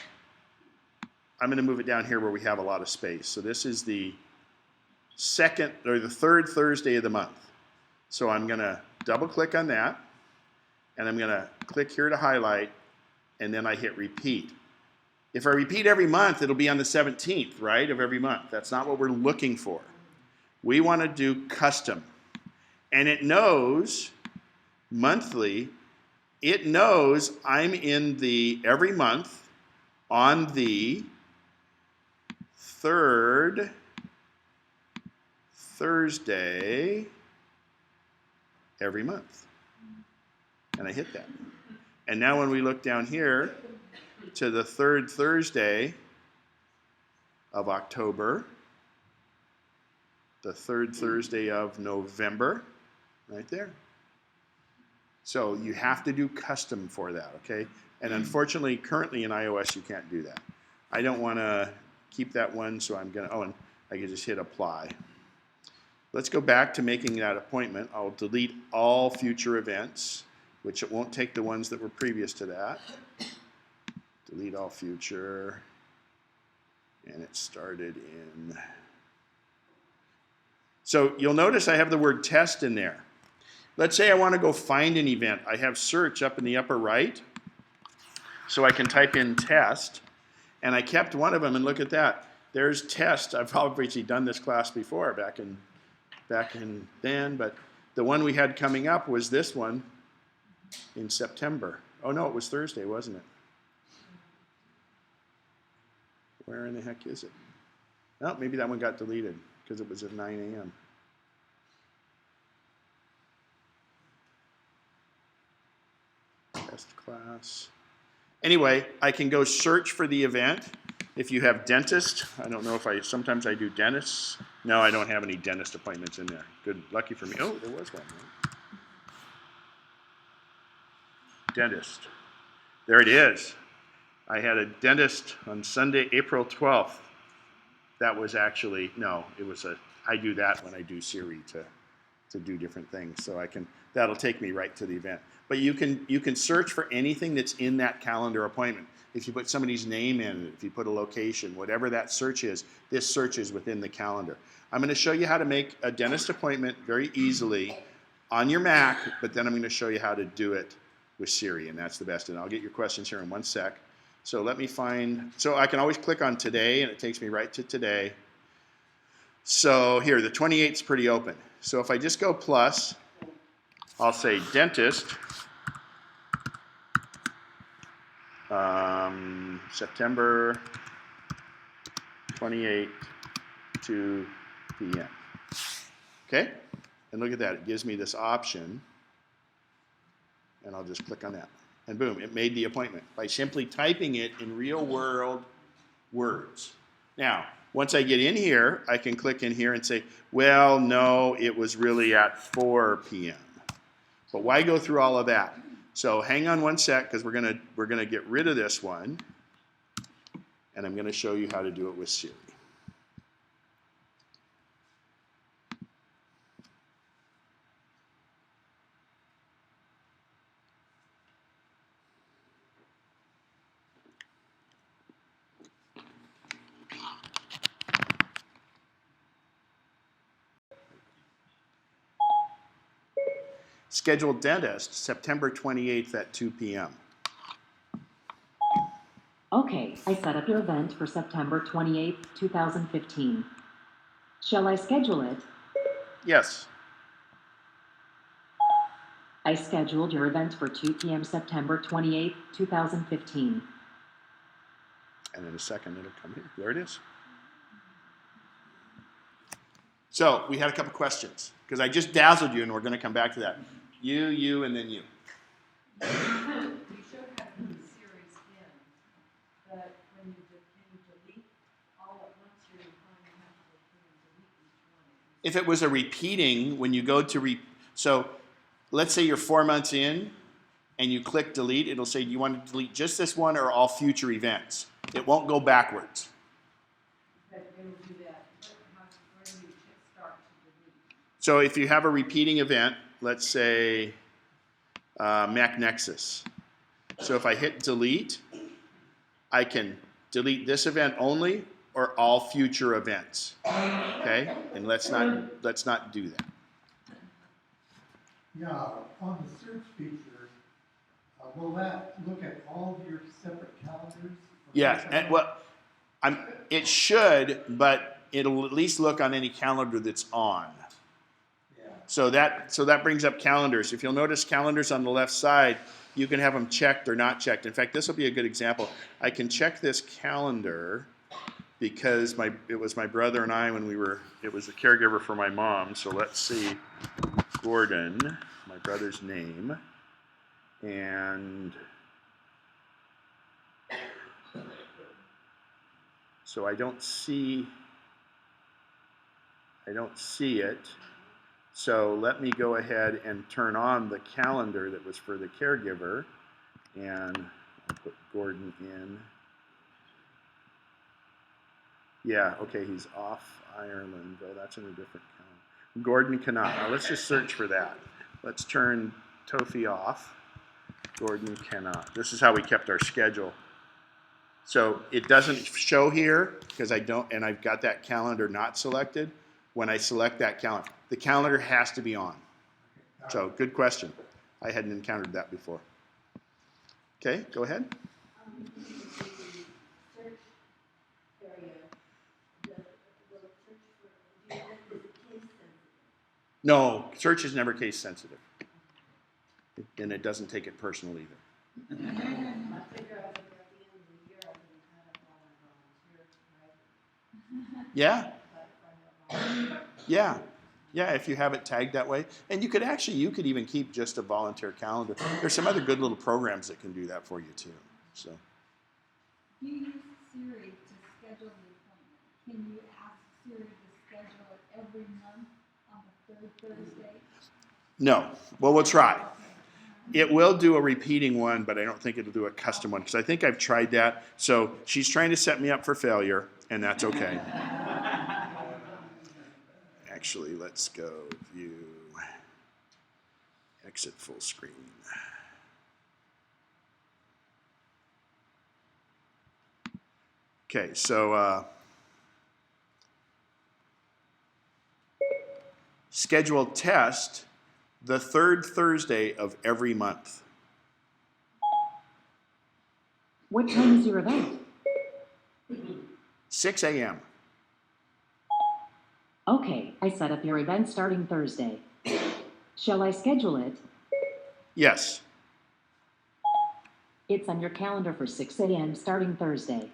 I'm going to move it down here where we have a lot of space. So this is the second or the third Thursday of the month. So I'm going to double click on that, and I'm going to click here to highlight, and then I hit repeat. If I repeat every month, it'll be on the 17th, right, of every month. That's not what we're looking for. We want to do custom. And it knows monthly, it knows I'm in the every month on the third Thursday every month. And I hit that. And now when we look down here to the third Thursday of October, the third Thursday of November, right there. So you have to do custom for that, okay? And unfortunately, currently in iOS, you can't do that. I don't want to keep that one, so I'm going to, oh, and I can just hit apply. Let's go back to making that appointment. I'll delete all future events, which it won't take the ones that were previous to that. Delete all future. And it started in... So you'll notice I have the word test in there. Let's say I want to go find an event. I have search up in the upper right. So I can type in test. And I kept one of them, and look at that. There's test. I've obviously done this class before back in then, but the one we had coming up was this one in September. Oh no, it was Thursday, wasn't it? Where in the heck is it? Oh, maybe that one got deleted because it was at 9 a.m. Test class. Anyway, I can go search for the event. If you have dentist, I don't know if sometimes I do dentists. No, I don't have any dentist appointments in there. Good, lucky for me. Oh, there was one. Right? Dentist. There it is. I had a dentist on Sunday, April 12th. That was actually, no, it was I do that when I do Siri to do different things. So that'll take me right to the event. But you can search for anything that's in that calendar appointment. If you put somebody's name in, if you put a location, whatever that search is, this search is within the calendar. I'm going to show you how to make a dentist appointment very easily on your Mac, but then I'm going to show you how to do it with Siri, and that's the best. And I'll get your questions here in 1 sec. So let me find, so I can always click on today, and it takes me right to today. So here, the 28th is pretty open. So if I just go plus, I'll say dentist, September 28th, 2 p.m. Okay? And look at that. It gives me this option. And I'll just click on that. And boom, it made the appointment by simply typing it in real-world words. Now, once I get in here, I can click in here and say, well, no, it was really at 4 p.m. But why go through all of that? So hang on 1 sec, because we're gonna get rid of this one, and I'm gonna show you how to do it with Siri. Scheduled dentist, September 28th at 2 p.m. Okay, I set up your event for September 28th, 2015. Shall I schedule it? Yes. I scheduled your event for 2 p.m. September 28th, 2015. And in a second, it'll come here. There it is. So we had a couple questions, because I just dazzled you, and we're going to come back to that. You, and then you. You should have the series in, but when you delete all at once, you're going to have to go through and delete each one. If it was a repeating, when you go to so let's say you're 4 months in, and you click delete, it'll say, do you want to delete just this one or all future events? It won't go backwards. But it will do that. Where do you start to delete? So if you have a repeating event, let's say MacNexus. So if I hit delete, I can delete this event only or all future events. Okay? And let's not do that. Yeah, on the search feature, will that look at all of your separate calendars? Yeah, and it should, but it'll at least look on any calendar that's on. Yeah. So that brings up calendars. If you'll notice calendars on the left side, you can have them checked or not checked. In fact, this will be a good example. I can check this calendar because it was my brother and I when it was a caregiver for my mom. So let's see, Gordon, my brother's name, and so I don't see it. So let me go ahead and turn on the calendar that was for the caregiver, and I'll put Gordon in. Yeah, okay, he's off Ireland, though. That's in a different calendar. Gordon cannot. Now let's just search for that. Let's turn Tofi off. Gordon cannot. This is how we kept our schedule. So it doesn't show here because I don't, and I've got that calendar not selected. When I select that calendar, the calendar has to be on. So good question. I hadn't encountered that before. Okay, go ahead. The search area, will search for, do you know, is it case sensitive? No, search is never case sensitive. And it doesn't take it personal either. I figure I think at the end of the year, I can add up all my volunteers, right? Yeah, But if I have volunteers, yeah, if you have it tagged that way. And you could even keep just a volunteer calendar. There's some other good little programs that can do that for you too. So. You use Siri to schedule the appointment. Can you ask Siri to schedule it every month on the third Thursday? No. Well, we'll try. It will do a repeating one, but I don't think it'll do a custom one because I think I've tried that. So she's trying to set me up for failure, and that's okay. Actually, let's go view, exit full screen. Okay, so schedule test the third Thursday of every month. What time is your event? 6 a.m. Okay, I set up your event starting Thursday. Shall I schedule it? Yes. It's on your calendar for 6 a.m. starting Thursday.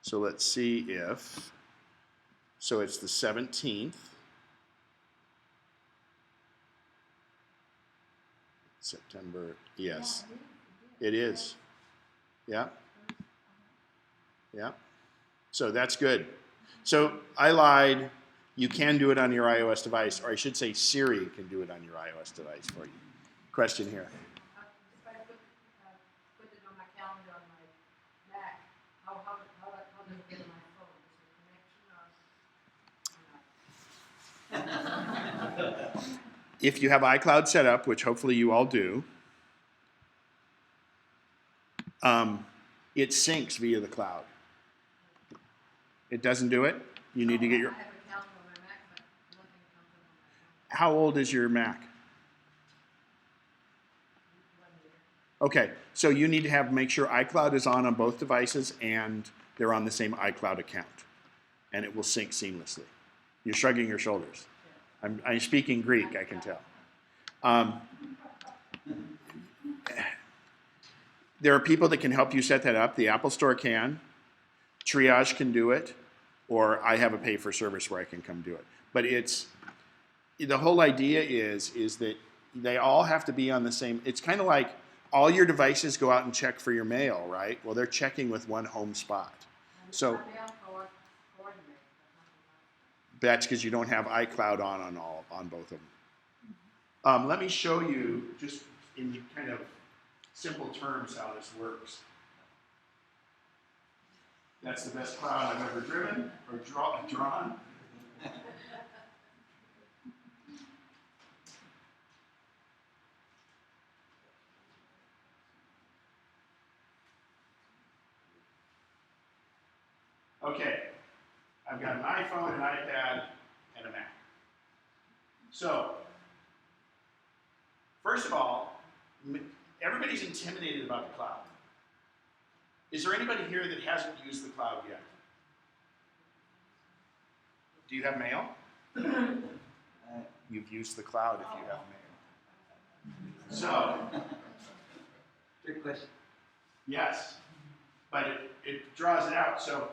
So let's see if, so it's the 17th. September, yes. It is. Yeah. Yeah. So that's good. So I lied. You can do it on your iOS device, or I should say Siri can do it on your iOS device for you. Question here. If I put it on my calendar on my Mac, how does it get on my phone? Is there a connection or? If you have iCloud set up, which hopefully you all do, it syncs via the cloud. It doesn't do it? You need to get your... I have a calendar on my Mac, but nothing comes up on my phone. How old is your Mac? 1 year. Okay, so you need to make sure iCloud is on both devices and they're on the same iCloud account, and it will sync seamlessly. You're shrugging your shoulders. I'm speaking Greek, I can tell. There are people that can help you set that up. The Apple Store can. Triage can do it. Or I have a pay-for-service where I can come do it. But the whole idea is that they all have to be on the same. It's kind of like all your devices go out and check for your mail, right? Well, they're checking with one home spot. So that's because you don't have iCloud on both of them. Let me show you, just in kind of simple terms, how this works. That's the best cloud I've ever driven or drawn. Okay, I've got an iPhone, an iPad, and a Mac. So, first of all, everybody's intimidated about the cloud. Is there anybody here that hasn't used the cloud yet? Do you have mail? You've used the cloud if you have mail. So, Good question. yes, but it draws it out. So,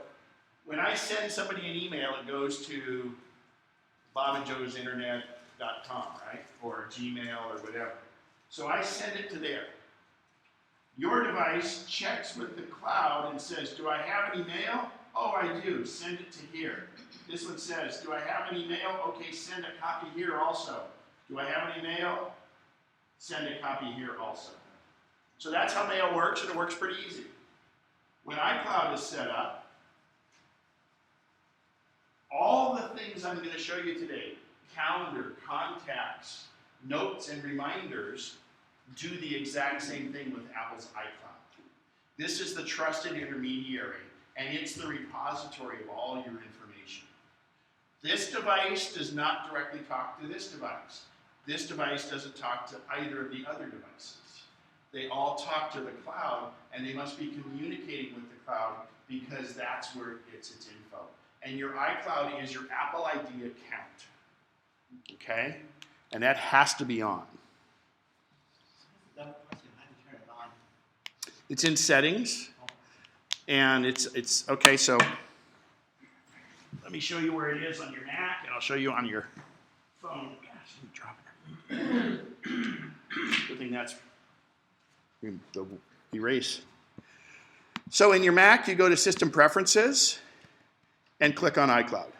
when I send somebody an email, it goes to bobandjoesinternet.com, right? Or Gmail or whatever. So I send it to there. Your device checks with the cloud and says, do I have any mail? Oh, I do. Send it to here. This one says, do I have any mail? Okay, send a copy here also. Do I have any mail? Send a copy here also. So that's how mail works, and it works pretty easy. When iCloud is set up, all the things I'm going to show you today, calendar, contacts, notes, and reminders, do the exact same thing with Apple's iCloud. This is the trusted intermediary, and it's the repository of all your information. This device does not directly talk to this device. This device doesn't talk to either of the other devices. They all talk to the cloud, and they must be communicating with the cloud because that's where it gets its info. And your iCloud is your Apple ID account, okay? And that has to be on. It's in settings, and it's okay, so let me show you where it is on your Mac, and I'll show you on your phone. Gosh, I'm dropping it. Good thing that's the erase. So in your Mac, you go to System Preferences, and click on iCloud.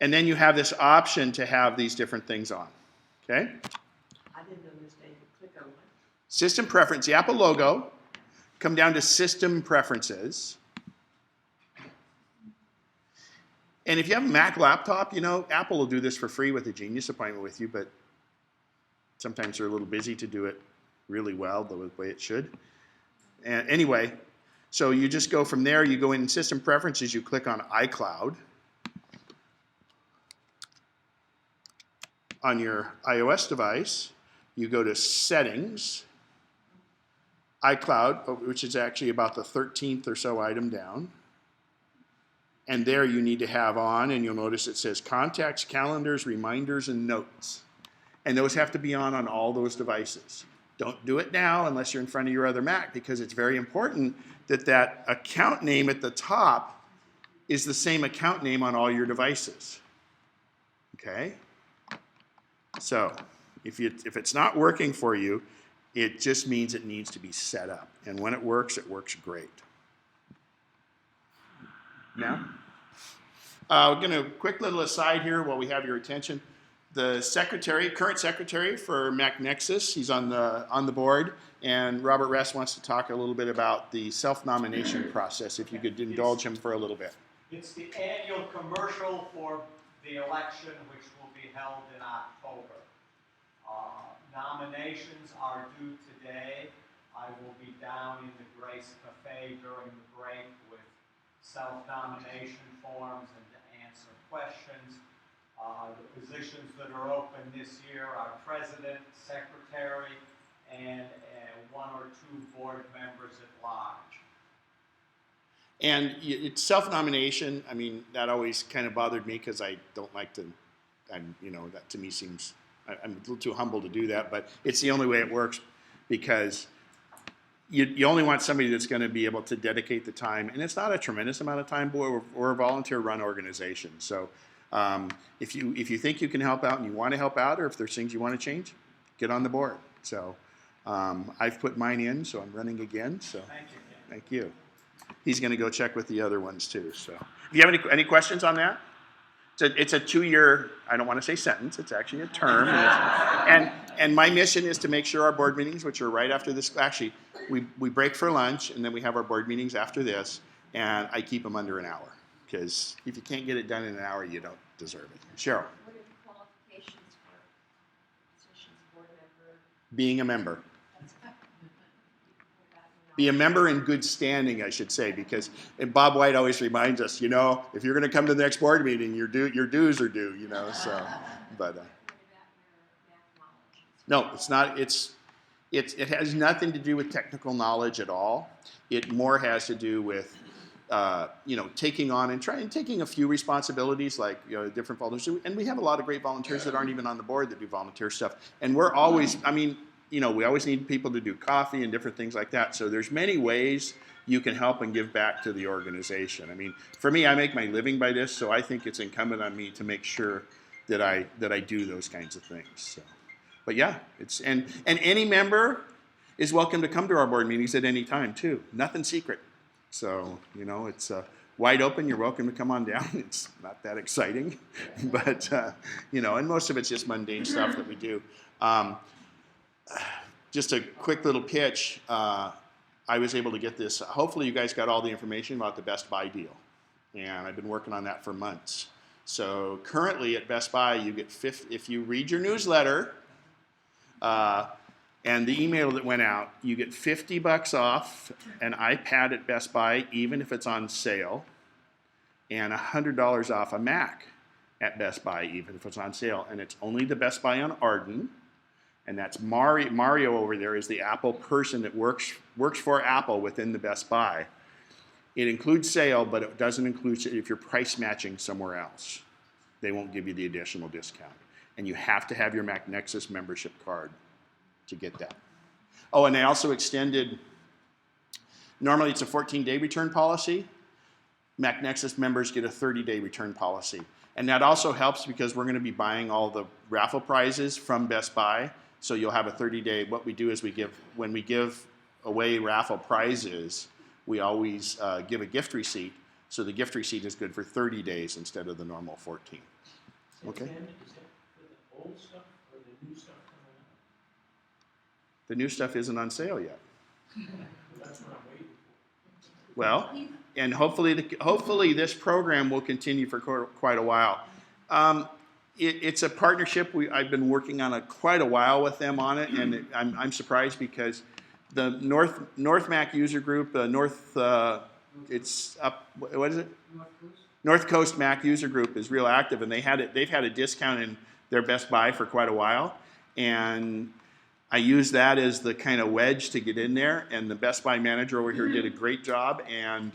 And then you have this option to have these different things on, okay? I didn't understand. Click on what? System Preference, the Apple logo, come down to System Preferences. And if you have a Mac laptop, you know, Apple will do this for free with a Genius appointment with you, but sometimes they're a little busy to do it really well, the way it should. And anyway, so you just go from there, you go in System Preferences, you click on iCloud. On your iOS device, you go to Settings, iCloud, which is actually about the 13th or so item down. And there you need to have on, and you'll notice it says Contacts, Calendars, Reminders, and Notes. And those have to be on all those devices. Don't do it now unless you're in front of your other Mac, because it's very important that that account name at the top is the same account name on all your devices. Okay? So, if it's not working for you, it just means it needs to be set up. And when it works great. Now, we're going to quick little aside here while we have your attention. The current secretary for MacNexus, he's on the board, and Robert Ress wants to talk a little bit about the self-nomination process, if you could indulge him for a little bit. It's the annual commercial for the election, which will be held in October. Nominations are due today. I will be down in the Grace Cafe during the break with self-nomination forms and to answer questions. The positions that are open this year are president, secretary, and one or two board members at large. And it's self-nomination. I mean, that always kind of bothered me because I don't like to, that to me seems, I'm a little too humble to do that, but it's the only way it works because you only want somebody that's going to be able to dedicate the time, and it's not a tremendous amount of time. We're a volunteer-run organization, so if you think you can help out and you want to help out, or if there's things you want to change, get on the board. So I've put mine in, so I'm running again. So thank you. He's going to go check with the other ones too. So, do you have any questions on that? It's a 2-year, I don't want to say sentence, it's actually a term. And my mission is to make sure our board meetings, which are right after this, actually, we break for lunch and then we have our board meetings after this, and I keep them under an hour. Because if you can't get it done in an hour, you don't deserve it. Cheryl. What are the qualifications for positions board member? Being a member. That's Be a member in good standing, I should say, because and Bob White always reminds us, you know, if you're going to come to the next board meeting, your dues are due, you know. So, but What about your math knowledge? no, it's not. It has nothing to do with technical knowledge at all. It more has to do with you know, taking on and taking a few responsibilities, like, you know, different volunteers. And we have a lot of great volunteers that aren't even on the board that do volunteer stuff. And we're always, I mean, you know, we always need people to do coffee and different things like that. So there's many ways you can help and give back to the organization. I mean, for me, I make my living by this, so I think it's incumbent on me to make sure that I do those kinds of things. So, but yeah, it's and any member is welcome to come to our board meetings at any time too. Nothing secret. So, you know, it's wide open. You're welcome to come on down. It's not that exciting, but, you know, and most of it's just mundane stuff that we do. Just a quick little pitch. I was able to get this. Hopefully you guys got all the information about the Best Buy deal. And I've been working on that for months. So currently at Best Buy, you get if you read your newsletter, and the email that went out, you get $50 off an iPad at Best Buy, even if it's on sale, and $100 off a Mac at Best Buy, even if it's on sale. And it's only the Best Buy on Arden, and that's Mario over there is the Apple person that works for Apple within the Best Buy. It includes sale, but it doesn't include if you're price matching somewhere else. They won't give you the additional discount. And you have to have your MacNexus membership card to get that. Oh, and they also extended, normally it's a 14-day return policy. MacNexus members get a 30-day return policy. And that also helps because we're going to be buying all the raffle prizes from Best Buy. So you'll have a 30-day, what we do is when we give away raffle prizes, we always give a gift receipt. So the gift receipt is good for 30 days instead of the normal 14. Okay. Is that for the old stuff or the new stuff coming out? The new stuff isn't on sale yet. That's what I'm waiting for. Well, and hopefully this program will continue for quite a while. It's a partnership. I've been working on it quite a while with them on it, and I'm surprised because the North Mac user group, it's up. What is it? North Coast Mac user group is real active, and they've had a discount in their Best Buy for quite a while, and I use that as the kind of wedge to get in there, and the Best Buy manager over here did a great job, and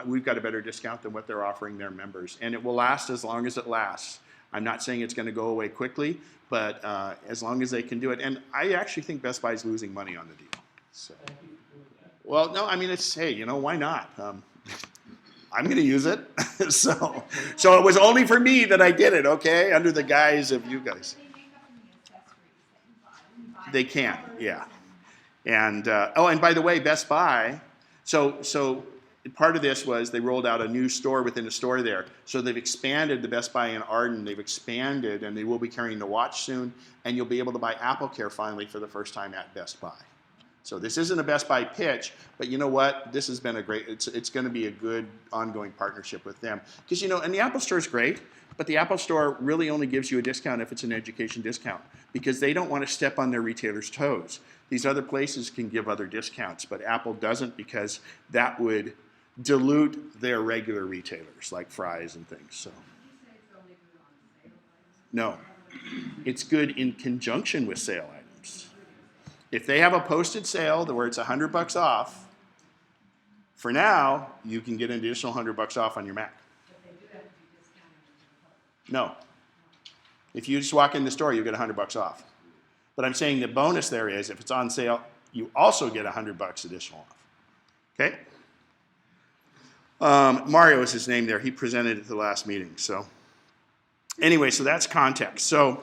we've got a better discount than what they're offering their members, and it will last as long as it lasts. I'm not saying it's going to go away quickly, but as long as they can do it, and I actually think Best Buy is losing money on the deal. So, well, no, I mean, it's, hey, you know, why not? I'm going to use it, so it was only for me that I did it, okay, under the guise of you guys. They can, yeah. And and by the way, Best Buy. So part of this was they rolled out a new store within a store there. So they've expanded the Best Buy in Arden. They've expanded, and they will be carrying the watch soon. And you'll be able to buy AppleCare finally for the first time at Best Buy. So this isn't a Best Buy pitch, but you know what? This has been a great. It's going to be a good ongoing partnership with them because you know, and the Apple Store is great. But the Apple Store really only gives you a discount if it's an education discount because they don't want to step on their retailers' toes. These other places can give other discounts, but Apple doesn't because that would dilute their regular retailers like Fry's and things. So, no, it's good in conjunction with sale items. If they have a posted sale where it's $100 off, for now you can get an additional $100 off on your Mac. No. If you just walk in the store, you get $100 off. But I'm saying the bonus there is if it's on sale, you also get $100 additional off. Okay? Mario is his name there. He presented at the last meeting. So anyway, so that's context. So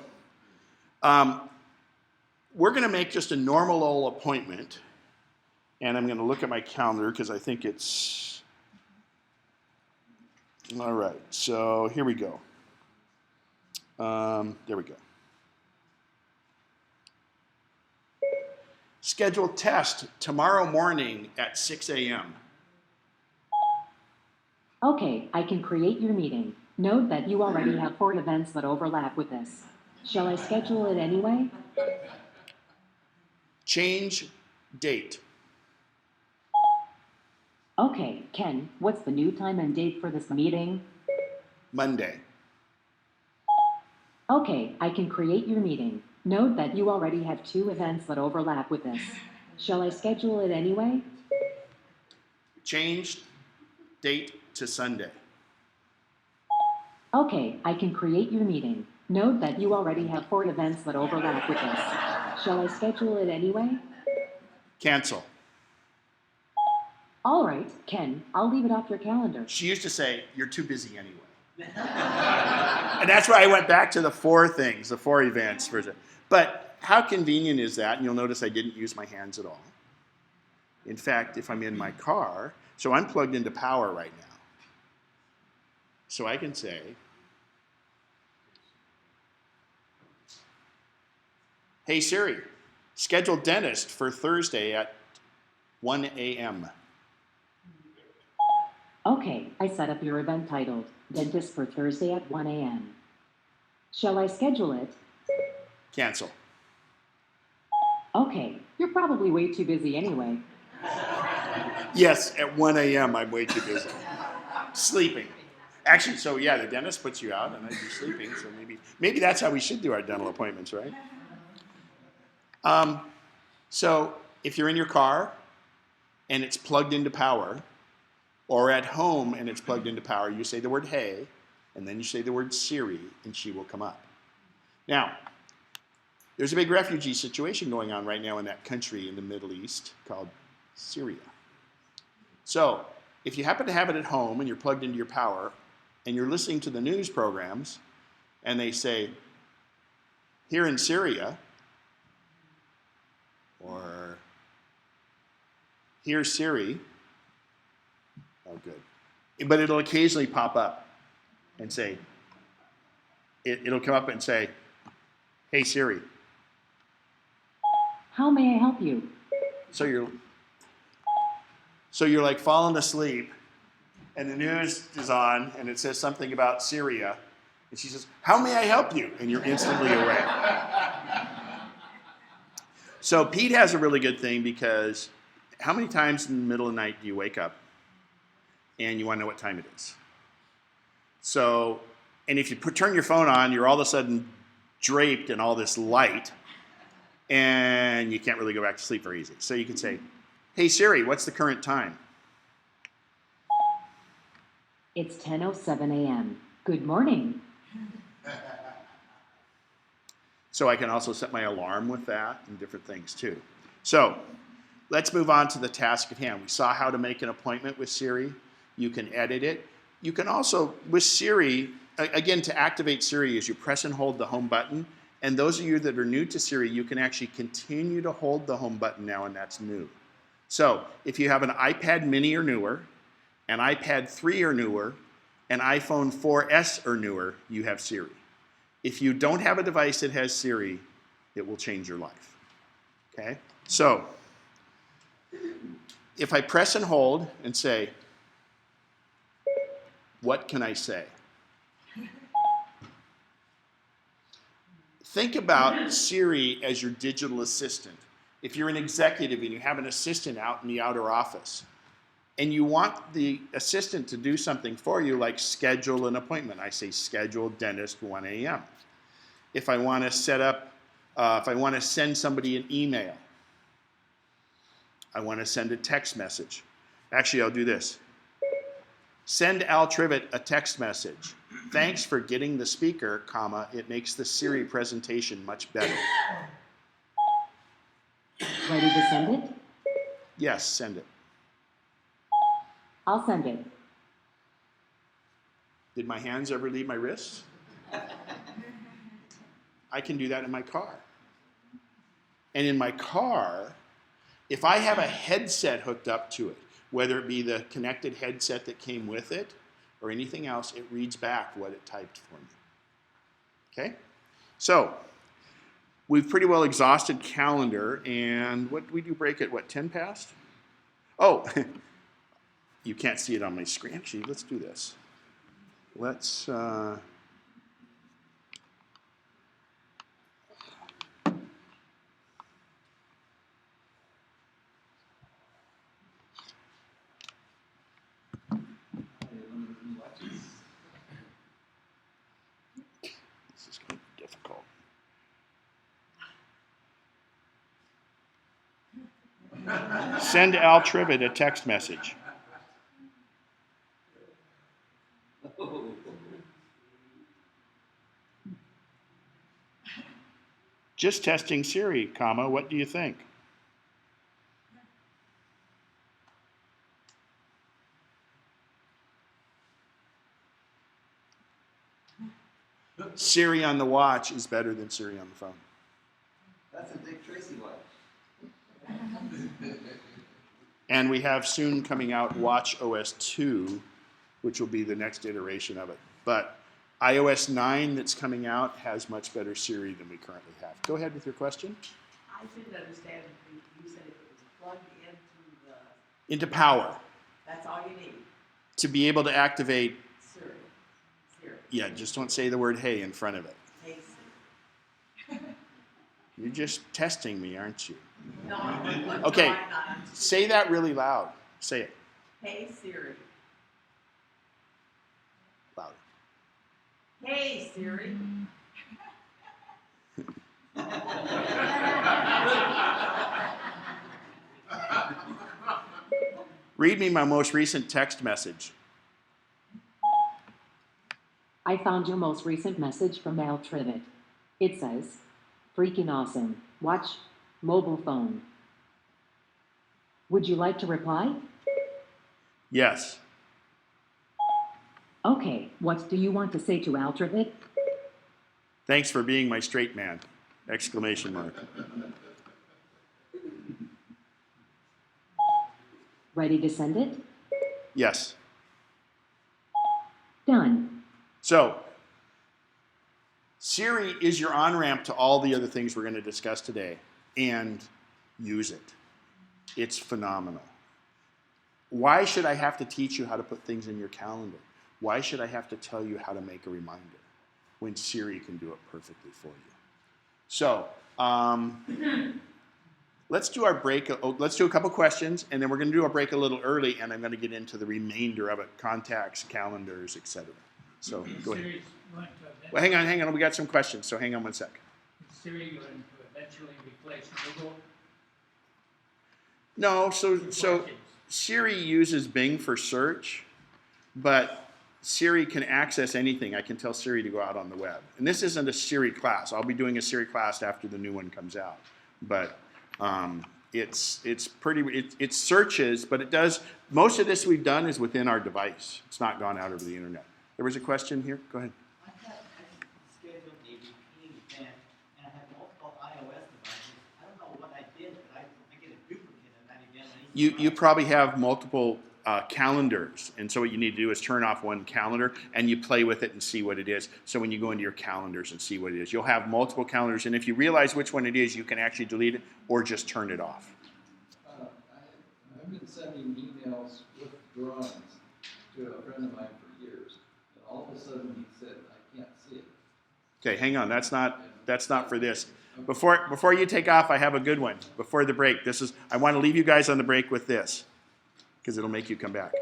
we're going to make just a normal old appointment. And I'm going to look at my calendar because I think it's... All right. So here we go. There we go. Schedule test tomorrow morning at 6 a.m. Okay, I can create your meeting. Note that you already have 4 events that overlap with this. Shall I schedule it anyway? Change date. Okay, Ken, what's the new time and date for this meeting? Monday. Okay, I can create your meeting. Note that you already have 2 events that overlap with this. Shall I schedule it anyway? Change date to Sunday. Okay, I can create your meeting. Note that you already have 4 events that overlap with this. Shall I schedule it anyway? Cancel. All right, Ken, I'll leave it off your calendar. She used to say, you're too busy anyway. And that's why I went back to the 4 things, the 4 events. But how convenient is that? And you'll notice I didn't use my hands at all. In fact, if I'm in my car, so I'm plugged into power right now. So I can say, hey Siri, schedule dentist for Thursday at 1 a.m. Okay, I set up your event titled Dentist for Thursday at 1 a.m. Shall I schedule it? Cancel. Okay, you're probably way too busy anyway. Yes, at 1 a.m. I'm way too busy. Sleeping. Actually, so yeah, the dentist puts you out and I'd be sleeping, so maybe that's how we should do our dental appointments, right? So if you're in your car and it's plugged into power, or at home and it's plugged into power, you say the word hey, and then you say the word Siri, and she will come up. Now, there's a big refugee situation going on right now in that country in the Middle East called Syria. So, if you happen to have it at home and you're plugged into your power, and you're listening to the news programs, and they say, here in Syria, or here's Siri, oh, good. But it'll occasionally pop up and say, it'll come up and say, hey Siri. How may I help you? So you're like falling asleep, and the news is on, and it says something about Syria, and she says, how may I help you? And you're instantly awake. So Pete has a really good thing, because how many times in the middle of the night do you wake up and you want to know what time it is? So, and if you turn your phone on, you're all of a sudden draped in all this light, and you can't really go back to sleep very easy. So you can say, hey Siri, what's the current time? It's 10:07 a.m. Good morning. So I can also set my alarm with that and different things too. So let's move on to the task at hand. We saw how to make an appointment with Siri. You can edit it. You can also, with Siri, again, to activate Siri is you press and hold the home button. And those of you that are new to Siri, you can actually continue to hold the home button now, and that's new. So if you have an iPad mini or newer, an iPad 3 or newer, an iPhone 4S or newer, you have Siri. If you don't have a device that has Siri, it will change your life. Okay? So if I press and hold and say, what can I say? Think about Siri as your digital assistant. If you're an executive and you have an assistant out in the outer office, and you want the assistant to do something for you, like schedule an appointment, I say schedule dentist 1 a.m. If I want to set up, if I want to send somebody an email, I want to send a text message. Actually, I'll do this. Send Al Trivet a text message. Thanks for getting the speaker, comma, it makes the Siri presentation much better. Ready to send it? Yes, send it. I'll send it. Did my hands ever leave my wrists? I can do that in my car. And in my car, if I have a headset hooked up to it, whether it be the connected headset that came with it or anything else, it reads back what it typed for me. Okay? So, we've pretty well exhausted calendar, and what did we do break at, what, 10 past? Oh, you can't see it on my screen. Actually, let's do this. Let's, this is going to be difficult. Send Al Trivet a text message. Just testing Siri, comma, what do you think? Siri on the watch is better than Siri on the phone. That's a Dick Tracy watch. And we have soon coming out Watch OS 2, which will be the next iteration of it. But iOS 9 that's coming out has much better Siri than we currently have. Go ahead with your question. I didn't understand, you said if it was plugged into the, Into power. that's all you need, To be able to activate, Siri. Siri. yeah, just don't say the word hey in front of it. Hey Siri. You're just testing me, aren't you? No, I'm Okay, not. say that really loud. Say it Hey Siri. louder. Hey Siri. Read me my most recent text message. I found your most recent message from Al Trivet. It says, freaking awesome. Watch mobile phone. Would you like to reply? Yes. Okay, what do you want to say to Al Trivet? Thanks for being my straight man! Exclamation mark. Ready to send it? Yes. Done. So, Siri is your on-ramp to all the other things we're going to discuss today, and use it. It's phenomenal. Why should I have to teach you how to put things in your calendar? Why should I have to tell you how to make a reminder when Siri can do it perfectly for you? So, let's do our break. Let's do a couple questions, and then we're going to do our break a little early, and I'm going to get into the remainder of it, contacts, calendars, etc. So, go ahead. Siri's going to Well, hang on. We got some questions, so hang on one sec. is Siri going to eventually replace Google? No, so Questions. Siri uses Bing for search, but Siri can access anything. I can tell Siri to go out on the web. And this isn't a Siri class. I'll be doing a Siri class after the new one comes out. But it's searches, but it does, most of this we've done is within our device. It's not gone out over the internet. There was a question here. Go ahead. I scheduled a repeating event, and I have multiple iOS devices. I don't know what I did, but I get a duplicate of that event. You probably have multiple calendars, and so what you need to do is turn off one calendar, and you play with it and see what it is. So when you go into your calendars and see what it is, you'll have multiple calendars, and if you realize which one it is, you can actually delete it or just turn it off. I've been sending emails with drawings to a friend of mine for years, and all of a sudden he said, I can't see it. Okay, hang on. That's not for this. Before you take off, I have a good one. Before the break, I want to leave you guys on the break with this, because it'll make you come back.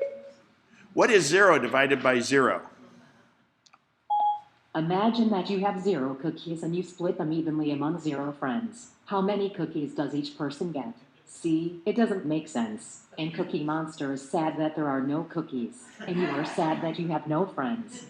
What is 0 divided by 0? Imagine that you have 0 cookies and you split them evenly among 0 friends. How many cookies does each person get? See, it doesn't make sense. And Cookie Monster is sad that there are no cookies, and you are sad that you have no friends.